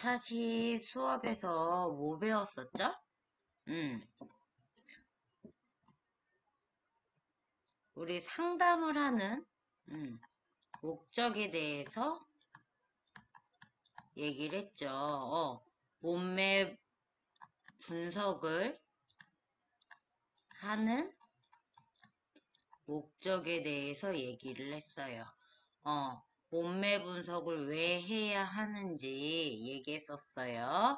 2차 시 수업에서 뭐 배웠었죠? 음, 우리 상담을 하는 목적에 대해서 얘기를 했죠. 몸매 분석을 하는 목적에 대해서 얘기를 했어요. 몸매 분석을 왜 해야 하는지 얘기했었어요.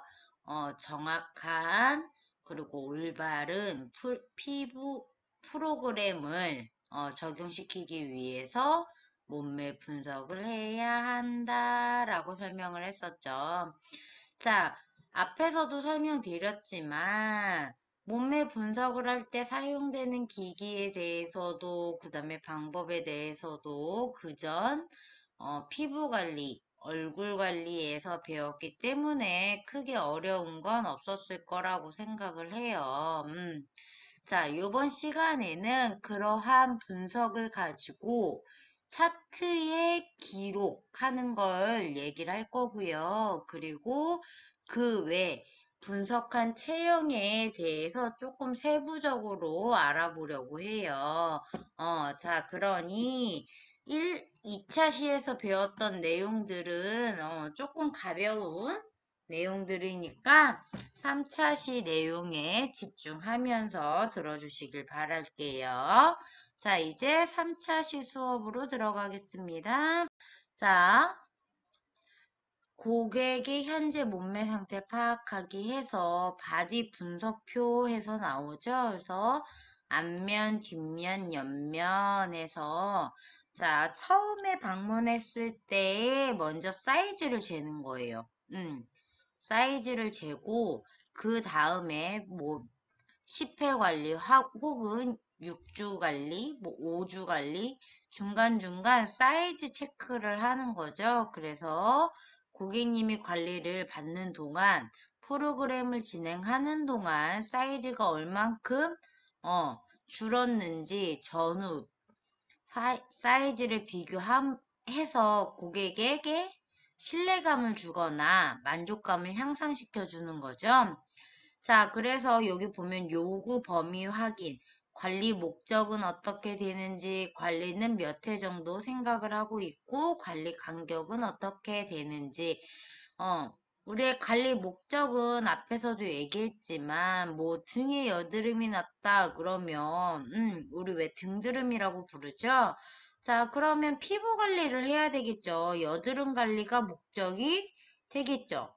정확한 그리고 올바른 피부 프로그램을 적용시키기 위해서 몸매 분석을 해야 한다라고 설명을 했었죠. 자, 앞에서도 설명드렸지만 몸매 분석을 할 때 사용되는 기기에 대해서도 그 다음에 방법에 대해서도 그전 피부 관리, 얼굴 관리에서 배웠기 때문에 크게 어려운 건 없었을 거라고 생각을 해요. 자, 요번 시간에는 그러한 분석을 가지고 차트에 기록하는 걸 얘기를 할 거고요. 그리고 그 외 분석한 체형에 대해서 조금 세부적으로 알아보려고 해요. 자, 그러니 2차 시에서 배웠던 내용들은 조금 가벼운 내용들이니까 3차 시 내용에 집중하면서 들어주시길 바랄게요. 자, 이제 3차 시 수업으로 들어가겠습니다. 자, 고객의 현재 몸매 상태 파악하기 해서 바디 분석표 해서 나오죠. 그래서 앞면, 뒷면, 옆면에서 자, 처음에 방문했을 때 먼저 사이즈를 재는 거예요. 사이즈를 재고 그 다음에 뭐 10회 관리 혹은 6주 관리, 뭐 5주 관리 중간중간 사이즈 체크를 하는 거죠. 그래서 고객님이 관리를 받는 동안 프로그램을 진행하는 동안 사이즈가 얼만큼 줄었는지 전후 사이즈를 비교해서 고객에게 신뢰감을 주거나 만족감을 향상시켜 주는 거죠. 자, 그래서 여기 보면 요구 범위 확인, 관리 목적은 어떻게 되는지, 관리는 몇 회 정도 생각을 하고 있고, 관리 간격은 어떻게 되는지, 우리의 관리 목적은 앞에서도 얘기했지만, 뭐, 등에 여드름이 났다, 그러면, 우리 왜 등드름이라고 부르죠? 자, 그러면 피부 관리를 해야 되겠죠. 여드름 관리가 목적이 되겠죠.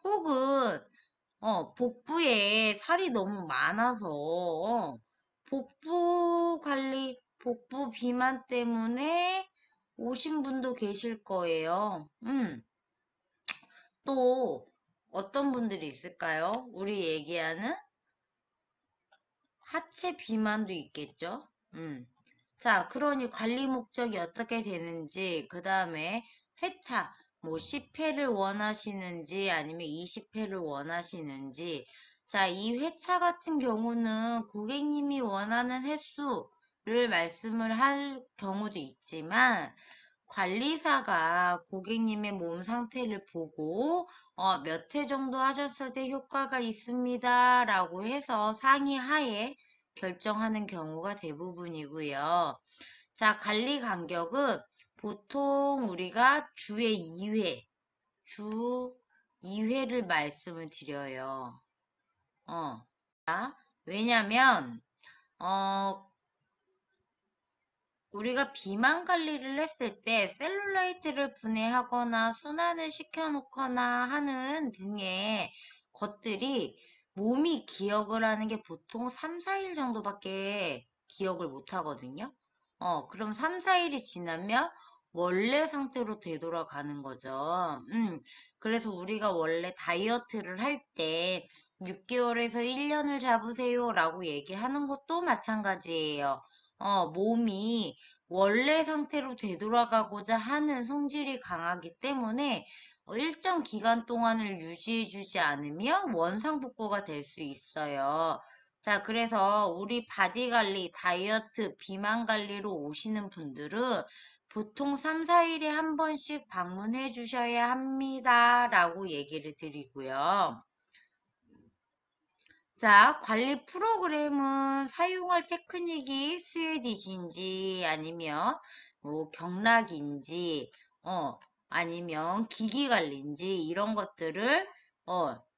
혹은 복부에 살이 너무 많아서, 복부 관리, 복부 비만 때문에 오신 분도 계실 거예요. 또, 어떤 분들이 있을까요? 우리 얘기하는 하체 비만도 있겠죠? 자, 그러니 관리 목적이 어떻게 되는지, 그 다음에 회차, 뭐 10회를 원하시는지 아니면 20회를 원하시는지, 자, 이 회차 같은 경우는 고객님이 원하는 횟수를 말씀을 할 경우도 있지만, 관리사가 고객님의 몸 상태를 보고, 몇 회 정도 하셨을 때 효과가 있습니다. 라고 해서 상의하에 결정하는 경우가 대부분이고요. 자, 관리 간격은 보통 우리가 주에 2회, 주 2회를 말씀을 드려요. 왜냐면, 어, 우리가 비만 관리를 했을 때 셀룰라이트를 분해하거나 순환을 시켜놓거나 하는 등의 것들이 몸이 기억을 하는 게 보통 3, 4일 정도밖에 기억을 못 하거든요. 그럼 3, 4일이 지나면 원래 상태로 되돌아가는 거죠. 그래서 우리가 원래 다이어트를 할 때 6개월에서 1년을 잡으세요 라고 얘기하는 것도 마찬가지예요. 몸이 원래 상태로 되돌아가고자 하는 성질이 강하기 때문에 일정 기간 동안을 유지해주지 않으면 원상복구가 될 수 있어요. 자, 그래서 우리 바디 관리, 다이어트, 비만 관리로 오시는 분들은 보통 3, 4일에 한 번씩 방문해 주셔야 합니다. 라고 얘기를 드리고요. 자, 관리 프로그램은 사용할 테크닉이 스웨디시인지 아니면 뭐 경락인지 아니면 기기 관리인지 이런 것들을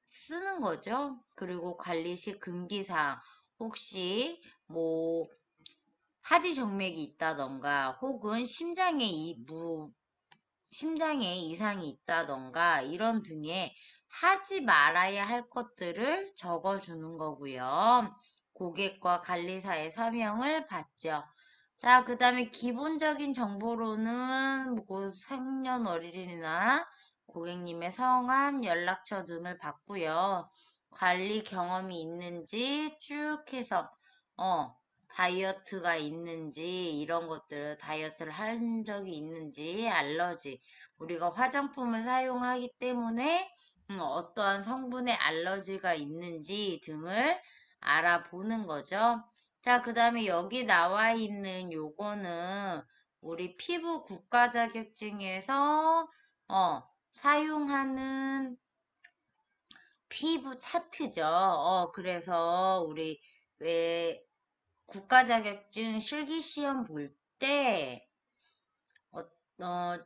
쓰는 거죠. 그리고 관리 시 금기사항 혹시 뭐 하지 정맥이 있다던가 혹은 심장에 이상이 있다던가 이런 등의 하지 말아야 할 것들을 적어주는 거고요. 고객과 관리사의 서명을 받죠. 자, 그 다음에 기본적인 정보로는 뭐 생년월일이나 고객님의 성함, 연락처 등을 받고요. 관리 경험이 있는지 쭉 해서 다이어트가 있는지 이런 것들을 다이어트를 한 적이 있는지 알러지 우리가 화장품을 사용하기 때문에 어떠한 성분의 알러지가 있는지 등을 알아보는 거죠. 자, 그 다음에 여기 나와 있는 요거는 우리 피부 국가 자격증에서 사용하는 피부 차트죠. 그래서 우리 왜 국가 자격증 실기 시험 볼 때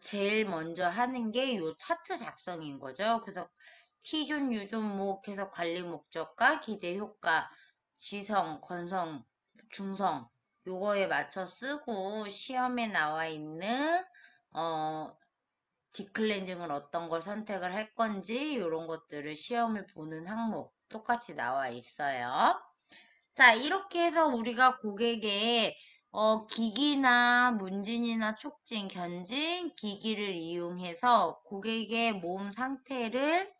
제일 먼저 하는 게 요 차트 작성인 거죠. 그래서 키존, 유존목 해서 관리 목적과 기대 효과, 지성, 건성, 중성 요거에 맞춰 쓰고 시험에 나와 있는 딥클렌징을 어떤 걸 선택을 할 건지 이런 것들을 시험을 보는 항목 똑같이 나와 있어요. 자, 이렇게 해서 우리가 고객의 기기나 문진이나 촉진, 견진 기기를 이용해서 고객의 몸 상태를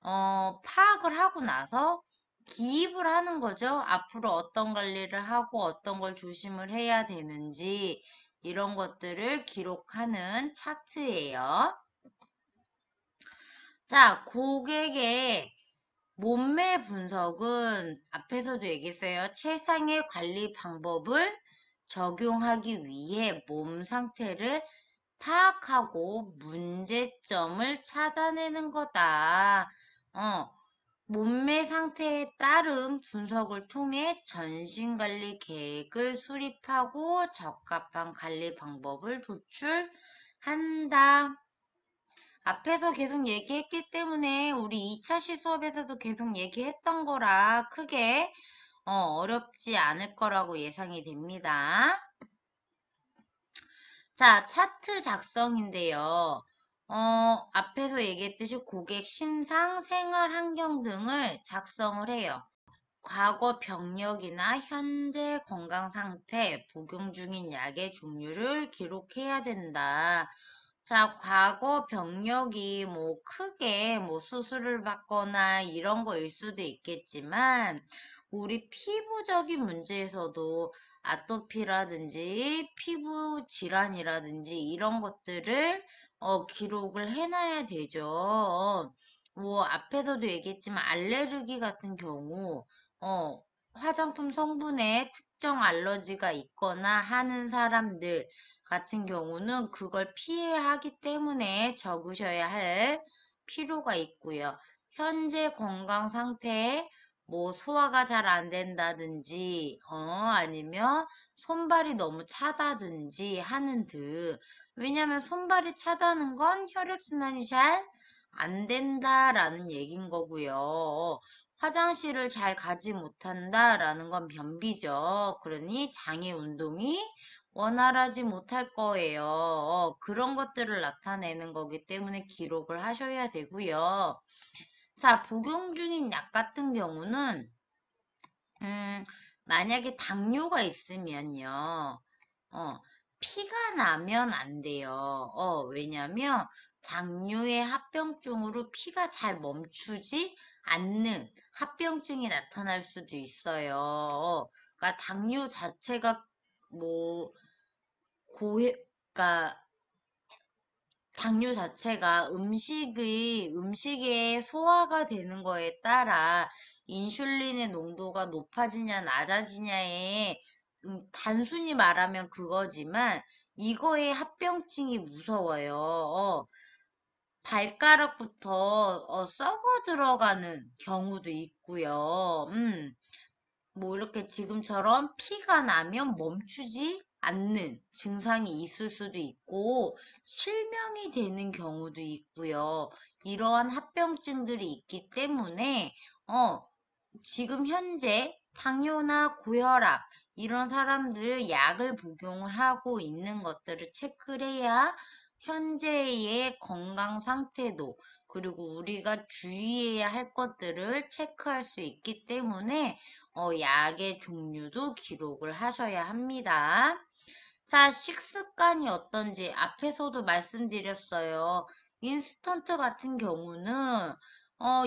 파악을 하고 나서 기입을 하는 거죠. 앞으로 어떤 관리를 하고 어떤 걸 조심을 해야 되는지 이런 것들을 기록하는 차트예요. 자, 고객의 몸매 분석은 앞에서도 얘기했어요. 최상의 관리 방법을 적용하기 위해 몸 상태를 파악하고 문제점을 찾아내는 거다. 몸매 상태에 따른 분석을 통해 전신관리 계획을 수립하고 적합한 관리 방법을 도출한다. 앞에서 계속 얘기했기 때문에 우리 2차 수업에서도 계속 얘기했던 거라 크게 어렵지 않을 거라고 예상이 됩니다. 자, 차트 작성인데요. 앞에서 얘기했듯이 고객 신상, 생활 환경 등을 작성을 해요. 과거 병력이나 현재 건강 상태, 복용 중인 약의 종류를 기록해야 된다. 자, 과거 병력이 뭐 크게 뭐 수술을 받거나 이런 거일 수도 있겠지만, 우리 피부적인 문제에서도 아토피라든지 피부 질환이라든지 이런 것들을 기록을 해놔야 되죠. 뭐 앞에서도 얘기했지만 알레르기 같은 경우 어, 화장품 성분에 특정 알러지가 있거나 하는 사람들 같은 경우는 그걸 피해야 하기 때문에 적으셔야 할 필요가 있고요. 현재 건강 상태에 뭐 소화가 잘 안 된다든지, 아니면 손발이 너무 차다든지 하는 등. 왜냐면 손발이 차다는 건 혈액순환이 잘 안 된다라는 얘긴 거고요. 화장실을 잘 가지 못한다라는 건 변비죠. 그러니 장의 운동이 원활하지 못할 거예요. 그런 것들을 나타내는 거기 때문에 기록을 하셔야 되고요. 자, 복용 중인 약 같은 경우는 음, 만약에 당뇨가 있으면요. 어, 피가 나면 안 돼요. 왜냐면 당뇨의 합병증으로 피가 잘 멈추지 않는 합병증이 나타날 수도 있어요. 그러니까 당뇨 자체가 뭐 그러니까 당뇨 자체가 음식에 소화가 되는 거에 따라 인슐린의 농도가 높아지냐, 낮아지냐에, 단순히 말하면 그거지만, 이거에 합병증이 무서워요. 발가락부터 썩어 들어가는 경우도 있고요. 뭐 이렇게 지금처럼 피가 나면 멈추지 않는 증상이 있을 수도 있고 실명이 되는 경우도 있고요. 이러한 합병증들이 있기 때문에 어, 지금 현재 당뇨나 고혈압 이런 사람들 약을 복용을 하고 있는 것들을 체크를 해야 현재의 건강 상태도 그리고 우리가 주의해야 할 것들을 체크할 수 있기 때문에 약의 종류도 기록을 하셔야 합니다. 자, 식습관이 어떤지 앞에서도 말씀드렸어요. 인스턴트 같은 경우는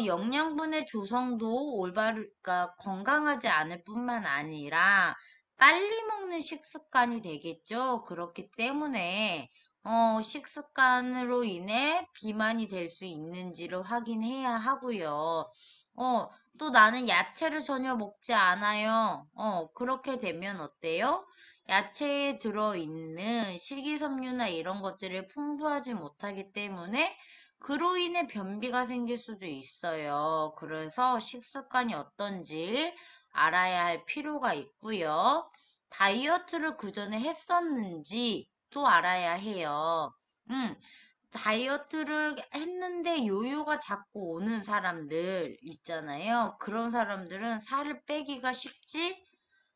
영양분의 조성도 올바르가 건강하지 않을 뿐만 아니라 빨리 먹는 식습관이 되겠죠. 그렇기 때문에 식습관으로 인해 비만이 될 수 있는지를 확인해야 하고요. 또 나는 야채를 전혀 먹지 않아요. 그렇게 되면 어때요? 야채에 들어있는 식이섬유나 이런 것들을 풍부하지 못하기 때문에 그로 인해 변비가 생길 수도 있어요. 그래서 식습관이 어떤지 알아야 할 필요가 있고요. 다이어트를 그전에 했었는지 또 알아야 해요. 음, 다이어트를 했는데 요요가 자꾸 오는 사람들 있잖아요. 그런 사람들은 살을 빼기가 쉽지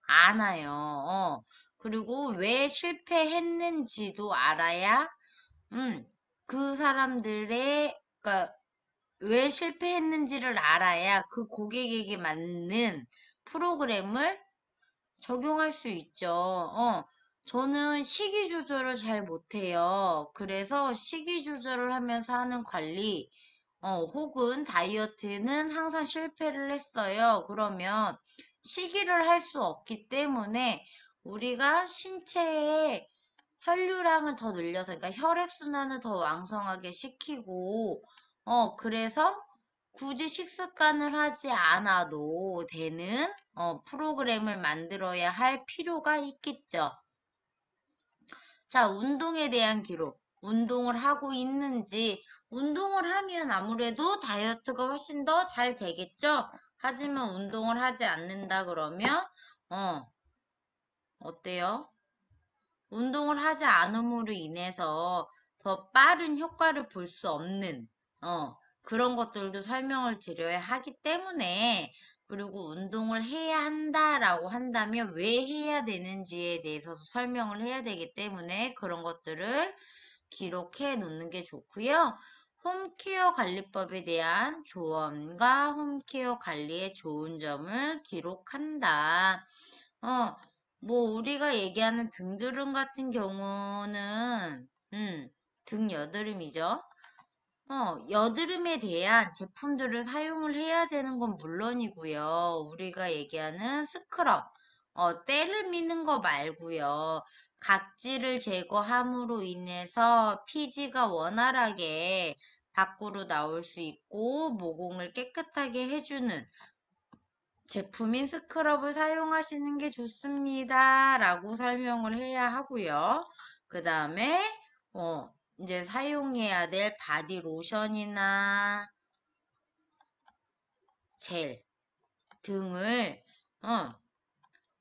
않아요. 그리고 왜 실패했는지도 알아야, 그 사람들의, 그러니까 왜 실패했는지를 알아야 그 고객에게 맞는 프로그램을 적용할 수 있죠. 저는 식이 조절을 잘 못해요. 그래서 식이 조절을 하면서 하는 관리, 혹은 다이어트는 항상 실패를 했어요. 그러면 식이를 할 수 없기 때문에 우리가 신체에 혈류량을 더 늘려서, 그러니까 혈액순환을 더 왕성하게 시키고, 그래서 굳이 식습관을 하지 않아도 되는, 프로그램을 만들어야 할 필요가 있겠죠. 자, 운동에 대한 기록. 운동을 하고 있는지, 운동을 하면 아무래도 다이어트가 훨씬 더 잘 되겠죠? 하지만 운동을 하지 않는다 그러면, 어, 어때요? 운동을 하지 않음으로 인해서 더 빠른 효과를 볼 수 없는, 그런 것들도 설명을 드려야 하기 때문에, 그리고 운동을 해야 한다라고 한다면 왜 해야 되는지에 대해서도 설명을 해야 되기 때문에 그런 것들을 기록해 놓는 게 좋고요. 홈케어 관리법에 대한 조언과 홈케어 관리의 좋은 점을 기록한다. 어, 뭐, 우리가 얘기하는 등주름 같은 경우는, 등 여드름이죠. 여드름에 대한 제품들을 사용을 해야 되는 건 물론이고요. 우리가 얘기하는 스크럽, 때를 미는 거 말고요. 각질을 제거함으로 인해서 피지가 원활하게 밖으로 나올 수 있고 모공을 깨끗하게 해주는 제품인 스크럽을 사용하시는 게 좋습니다. 라고 설명을 해야 하고요. 그 다음에, 이제 사용해야 될 바디 로션이나 젤 등을,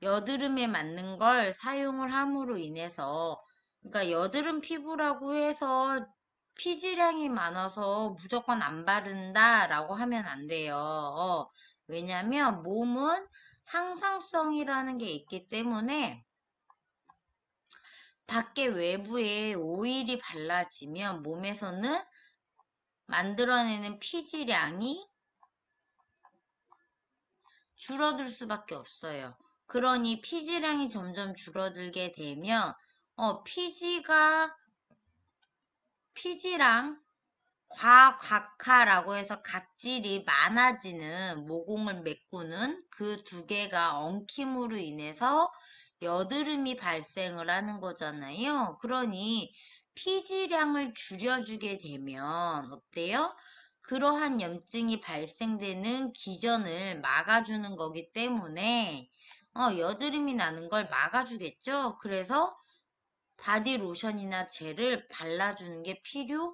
여드름에 맞는 걸 사용을 함으로 인해서, 그러니까 여드름 피부라고 해서 피지량이 많아서 무조건 안 바른다라고 하면 안 돼요. 왜냐면 몸은 항상성이라는 게 있기 때문에 밖에 외부에 오일이 발라지면 몸에서는 만들어내는 피지량이 줄어들 수밖에 없어요. 그러니 피지량이 점점 줄어들게 되면 피지랑 과각화라고 해서 각질이 많아지는 모공을 메꾸는 그 두 개가 엉킴으로 인해서 여드름이 발생을 하는 거잖아요. 그러니 피지량을 줄여주게 되면 어때요? 그러한 염증이 발생되는 기전을 막아주는 거기 때문에 여드름이 나는 걸 막아주겠죠. 그래서 바디로션이나 젤을 발라주는 게 필요해요.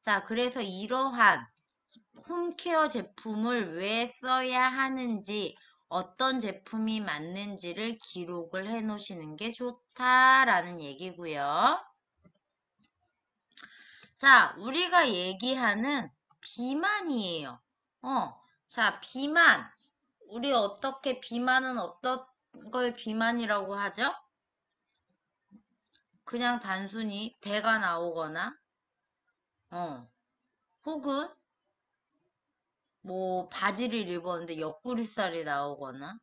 자, 그래서 이러한 홈케어 제품을 왜 써야 하는지, 어떤 제품이 맞는지를 기록을 해 놓으시는 게 좋다라는 얘기고요. 자, 우리가 얘기하는 비만이에요. 자, 비만. 우리 어떻게 비만은 어떤 걸 비만이라고 하죠? 그냥 단순히 배가 나오거나, 어, 혹은 뭐 바지를 입었는데 옆구리살이 나오거나,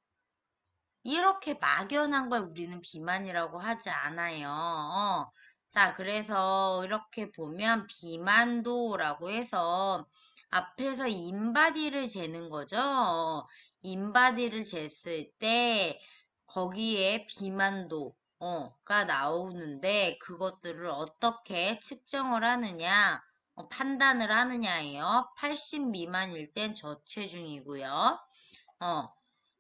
이렇게 막연한 걸 우리는 비만이라고 하지 않아요. 자, 그래서 이렇게 보면 비만도라고 해서 앞에서 인바디를 재는 거죠. 인바디를 쟀을 때 거기에 비만도가 나오는데 그것들을 어떻게 측정을 하느냐, 판단을 하느냐예요. 80 미만일 땐 저체중이고요. 어,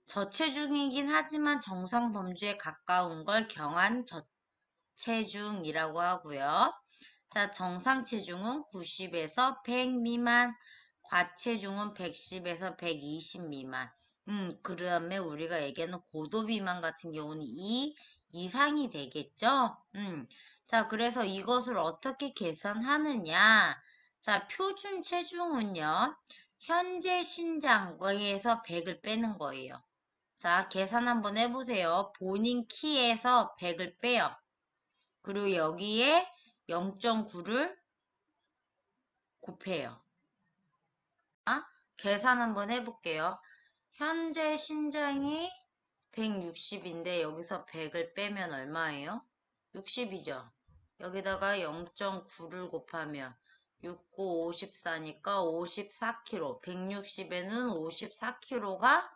저체중이긴 하지만 정상 범주에 가까운 걸 경한 저체중이라고 하고요. 자, 정상 체중은 90에서 100 미만, 과체중은 110에서 120 미만. 그다음에 우리가 얘기하는 고도 비만 같은 경우는 2 이상이 되겠죠? 자, 그래서 이것을 어떻게 계산하느냐? 자, 표준 체중은요, 현재 신장에서 100을 빼는 거예요. 자, 계산 한번 해보세요. 본인 키에서 100을 빼요. 그리고 여기에 0.9를 곱해요. 계산 한번 해볼게요. 현재 신장이 160인데 여기서 100을 빼면 얼마예요? 60이죠. 여기다가 0.9를 곱하면 6, 9, 54니까 54kg. 160에는 54kg가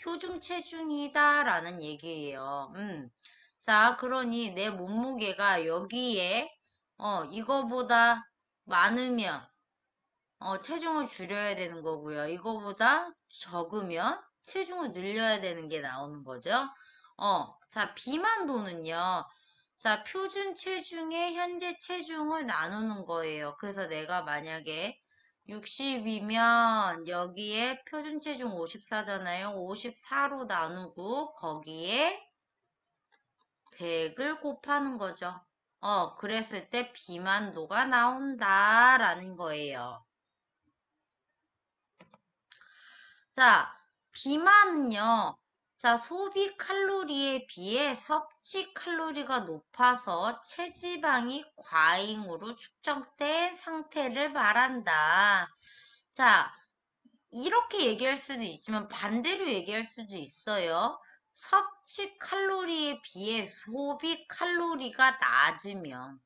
표준 체중이다라는 얘기예요. 자, 그러니 내 몸무게가 여기에 이거보다 많으면 체중을 줄여야 되는 거고요. 이거보다 적으면 체중을 늘려야 되는 게 나오는 거죠. 자, 비만도는요. 자, 표준 체중에 현재 체중을 나누는 거예요. 그래서 내가 만약에 60이면 여기에 표준 체중 54잖아요. 54로 나누고 거기에 100을 곱하는 거죠. 그랬을 때 비만도가 나온다라는 거예요. 자, 비만은요. 자, 소비 칼로리에 비해 섭취 칼로리가 높아서 체지방이 과잉으로 축적된 상태를 말한다. 자, 이렇게 얘기할 수도 있지만 반대로 얘기할 수도 있어요. 섭취 칼로리에 비해 소비 칼로리가 낮으면.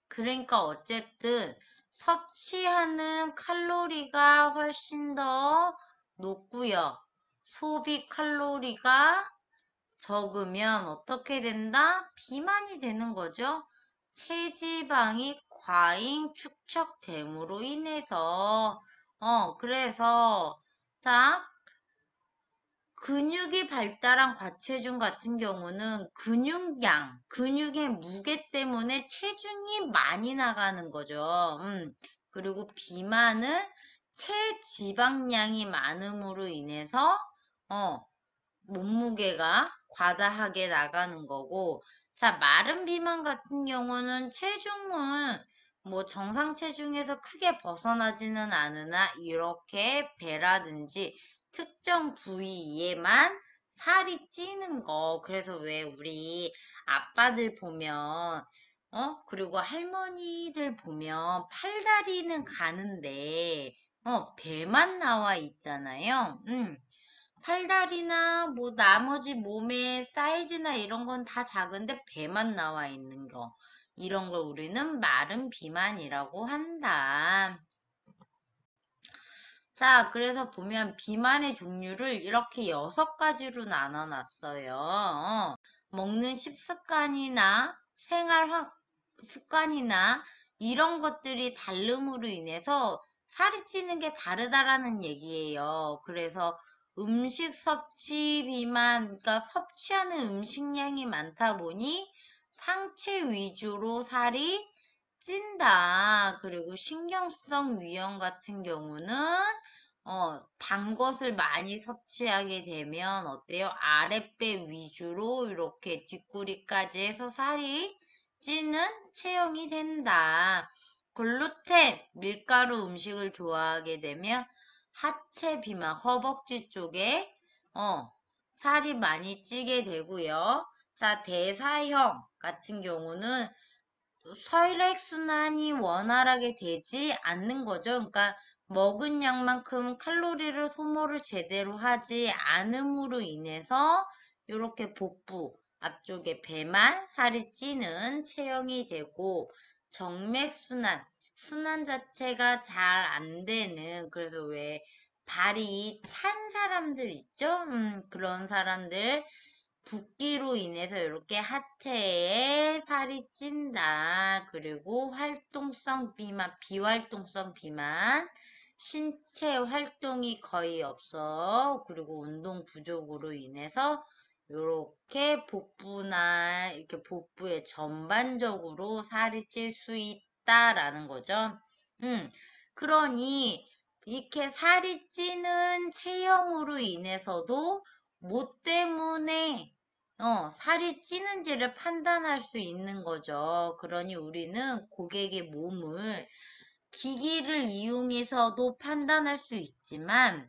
그러니까 어쨌든 섭취하는 칼로리가 훨씬 더 높고요. 소비 칼로리가 적으면 어떻게 된다? 비만이 되는 거죠. 체지방이 과잉 축적됨으로 인해서 그래서 자, 근육이 발달한 과체중 같은 경우는 근육량, 근육의 무게 때문에 체중이 많이 나가는 거죠. 그리고 비만은 체지방량이 많음으로 인해서 몸무게가 과다하게 나가는 거고, 자, 마른 비만 같은 경우는 체중은 뭐 정상 체중에서 크게 벗어나지는 않으나 이렇게 배라든지 특정 부위에만 살이 찌는 거. 그래서 왜 우리 아빠들 보면, 그리고 할머니들 보면 팔다리는 가는데, 배만 나와 있잖아요. 팔다리나 뭐 나머지 몸의 사이즈나 이런 건 다 작은데 배만 나와 있는 거. 이런 걸 우리는 마른 비만이라고 한다. 자, 그래서 보면 비만의 종류를 이렇게 6가지로 나눠 놨어요. 먹는 식습관이나 습관이나 이런 것들이 다름으로 인해서 살이 찌는 게 다르다라는 얘기예요. 그래서 음식 섭취 비만, 그러니까 섭취하는 음식량이 많다 보니 상체 위주로 살이 찐다. 그리고 신경성 위염 같은 경우는 단 것을 많이 섭취하게 되면 어때요? 아랫배 위주로 이렇게 뒷구리까지 해서 살이 찌는 체형이 된다. 글루텐, 밀가루 음식을 좋아하게 되면 하체 비만, 허벅지 쪽에 살이 많이 찌게 되고요. 자, 대사형 같은 경우는 혈액순환이 원활하게 되지 않는 거죠. 그러니까 먹은 양만큼 칼로리를 소모를 제대로 하지 않음으로 인해서 이렇게 복부 앞쪽에 배만 살이 찌는 체형이 되고 정맥순환, 순환 자체가 잘 안 되는 그래서 왜 발이 찬 사람들 있죠? 그런 사람들 붓기로 인해서 이렇게 하체에 살이 찐다. 그리고 활동성 비만, 비활동성 비만, 신체 활동이 거의 없어. 그리고 운동 부족으로 인해서 이렇게 복부나 이렇게 복부에 전반적으로 살이 찔 수 있다라는 거죠. 그러니 이렇게 살이 찌는 체형으로 인해서도 뭐 때문에 살이 찌는지를 판단할 수 있는 거죠. 그러니 우리는 고객의 몸을 기기를 이용해서도 판단할 수 있지만,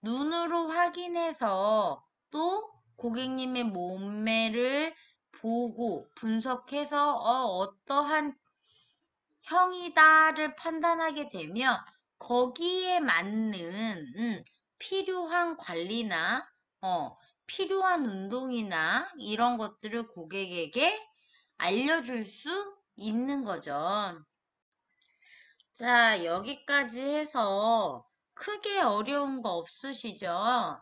눈으로 확인해서 또 고객님의 몸매를 보고 분석해서 어떠한 형이다를 판단하게 되면 거기에 맞는 필요한 관리나 필요한 운동이나 이런 것들을 고객에게 알려줄 수 있는 거죠. 자, 여기까지 해서 크게 어려운 거 없으시죠?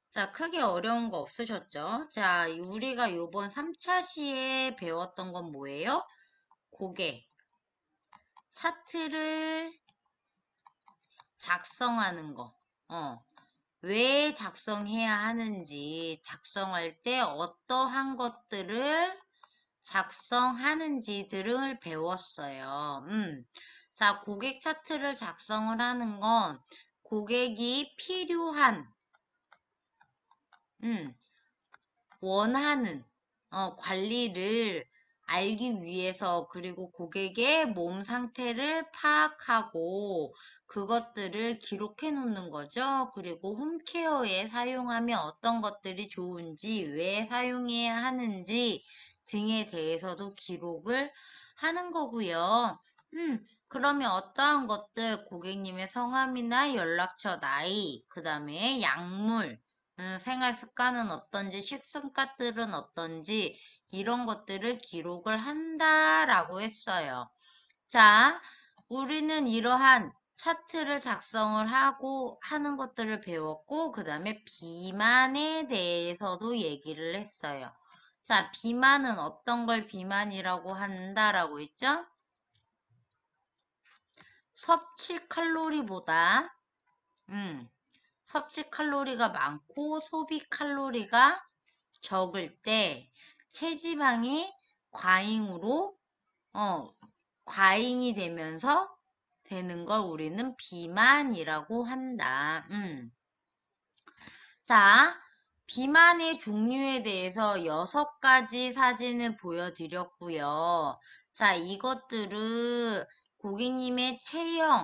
자, 크게 어려운 거 없으셨죠? 자, 우리가 요번 3차 시에 배웠던 건 뭐예요? 고객, 차트를 작성하는 거. 왜 작성해야 하는지, 작성할 때 어떠한 것들을 작성하는지들을 배웠어요. 자, 고객 차트를 작성을 하는 건 고객이 필요한, 음, 원하는 관리를 알기 위해서 그리고 고객의 몸 상태를 파악하고 그것들을 기록해 놓는 거죠. 그리고 홈케어에 사용하면 어떤 것들이 좋은지, 왜 사용해야 하는지 등에 대해서도 기록을 하는 거고요. 그러면 어떠한 것들, 고객님의 성함이나 연락처, 나이, 그 다음에 약물, 생활 습관은 어떤지, 식습관들은 어떤지, 이런 것들을 기록을 한다라고 했어요. 자, 우리는 이러한 차트를 작성을 하고 하는 것들을 배웠고, 그 다음에 비만에 대해서도 얘기를 했어요. 자, 비만은 어떤 걸 비만이라고 한다라고 했죠? 섭취 칼로리보다, 섭취 칼로리가 많고 소비 칼로리가 적을 때 체지방이 과잉으로 과잉이 되면서 되는 걸 우리는 비만이라고 한다. 자, 비만의 종류에 대해서 6가지 사진을 보여드렸고요. 자, 이것들을 고객님의 체형을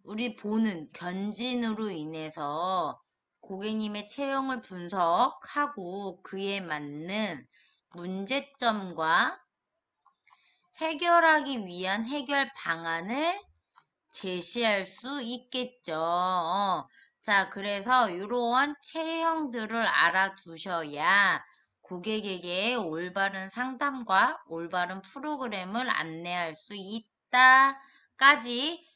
우리 보는 견진으로 인해서 고객님의 체형을 분석하고 그에 맞는 문제점과 해결하기 위한 해결 방안을 제시할 수 있겠죠. 자, 그래서 이러한 체형들을 알아두셔야 고객에게 올바른 상담과 올바른 프로그램을 안내할 수 있다까지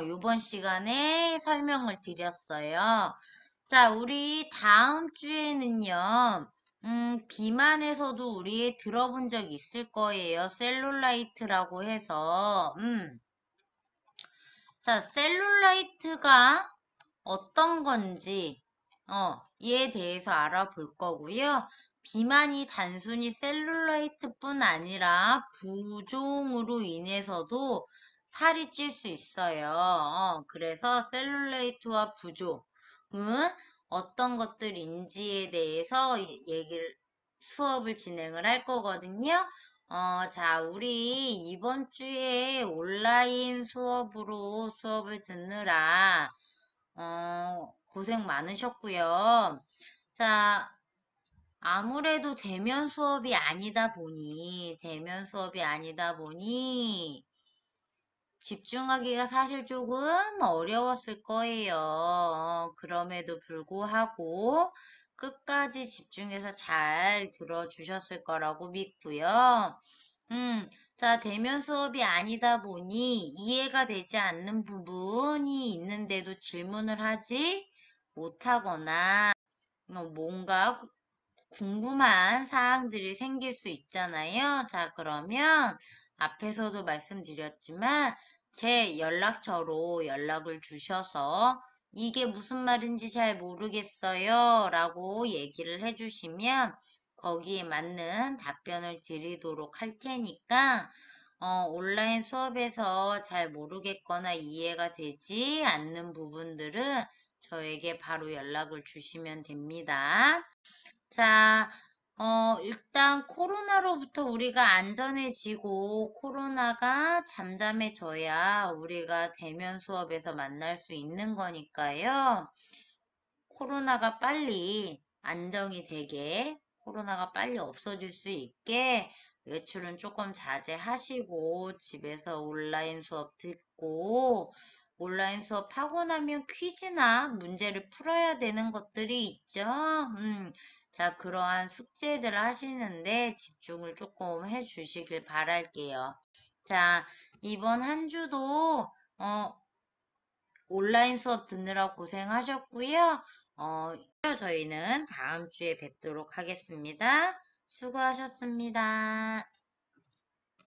이번 시간에 설명을 드렸어요. 자, 우리 다음 주에는요. 비만에서도 우리 들어본 적 있을 거예요. 셀룰라이트라고 해서. 자, 셀룰라이트가 어떤 건지, 이에 대해서 알아볼 거고요. 비만이 단순히 셀룰라이트뿐 아니라 부종으로 인해서도 살이 찔 수 있어요. 그래서 셀룰라이트와 부종은 어떤 것들인지에 대해서 수업을 진행을 할 거거든요. 자, 우리 이번 주에 온라인 수업으로 수업을 듣느라 고생 많으셨고요. 자, 아무래도 대면 수업이 아니다 보니, 집중하기가 사실 조금 어려웠을 거예요. 그럼에도 불구하고 끝까지 집중해서 잘 들어주셨을 거라고 믿고요. 자, 대면 수업이 아니다 보니 이해가 되지 않는 부분이 있는데도 질문을 하지 못하거나 뭔가 궁금한 사항들이 생길 수 있잖아요. 자, 그러면 앞에서도 말씀드렸지만 제 연락처로 연락을 주셔서 이게 무슨 말인지 잘 모르겠어요 라고 얘기를 해주시면 거기에 맞는 답변을 드리도록 할 테니까 온라인 수업에서 잘 모르겠거나 이해가 되지 않는 부분들은 저에게 바로 연락을 주시면 됩니다. 자, 일단 코로나로부터 우리가 안전해지고 코로나가 잠잠해져야 우리가 대면 수업에서 만날 수 있는 거니까요. 코로나가 빨리 안정이 되게, 코로나가 빨리 없어질 수 있게 외출은 조금 자제하시고 집에서 온라인 수업 듣고 온라인 수업 하고 나면 퀴즈나 문제를 풀어야 되는 것들이 있죠. 자, 그러한 숙제들을 하시는데 집중을 조금 해주시길 바랄게요. 자, 이번 한 주도 온라인 수업 듣느라 고생하셨고요. 저희는 다음 주에 뵙도록 하겠습니다. 수고하셨습니다.